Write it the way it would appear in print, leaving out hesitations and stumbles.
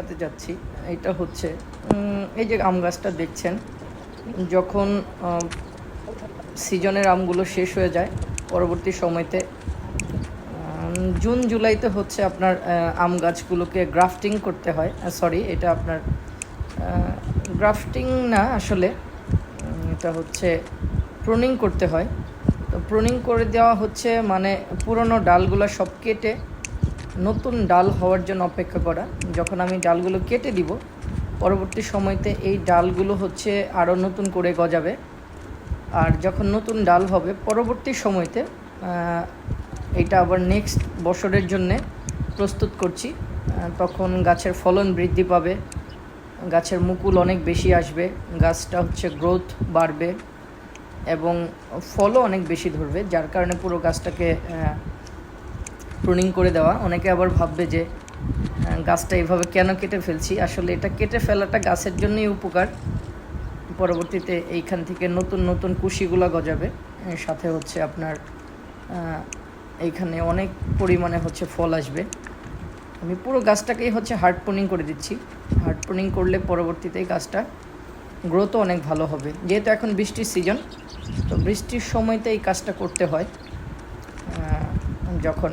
দেখাতে যাচ্ছি। এটা হচ্ছে এই যে আম গাছটা দেখছেন, যখন সিজনের আমগুলো শেষ হয়ে যায় পরবর্তী সময়তে জুন জুলাইতে হচ্ছে আপনার আম গাছগুলোকে গ্রাফটিং করতে হয়। সরি, এটা আপনার গ্রাফটিং না, আসলে এটা হচ্ছে প্রুনিং করতে হয়। তো প্রুনিং করে দেওয়া হচ্ছে মানে পুরনো ডালগুলো সব কেটে নতুন ডাল হওয়ার জন্য অপেক্ষা করা। যখন আমি ডালগুলো কেটে দিব পরবর্তী সময়তে এই ডালগুলো হচ্ছে আরও নতুন করে গজাবে। আর যখন নতুন ডাল হবে পরবর্তী সময়তে এটা আবার নেক্সট বছরের জন্যে প্রস্তুত করছি। তখন গাছের ফলন বৃদ্ধি পাবে, গাছের মুকুল অনেক বেশি আসবে, গাছটা হচ্ছে গ্রোথ বাড়বে এবং ফলও অনেক বেশি ধরবে, যার কারণে পুরো গাছটাকে প্রুনিং করে দেওয়া। অনেকে আবার ভাববে যে গাছটা এইভাবে কেন কেটে ফেলছি, আসলে এটা কেটে ফেলাটা গাছের জন্যই উপকার। পরবর্তীতে এইখান থেকে নতুন নতুন কুশিগুলো গজাবে, সাথে হচ্ছে আপনার এইখানে অনেক পরিমাণে হচ্ছে ফল আসবে। আমি পুরো গাছটাকেই হচ্ছে হার্ড প্রুনিং করে দিচ্ছি। হার্ড প্রুনিং করলে পরবর্তীতে গাছটা গ্রোথও অনেক ভালো হবে। যেহেতু এখন বৃষ্টির সিজন, তো বৃষ্টির সময়তে এই কাজটা করতে হয়। যখন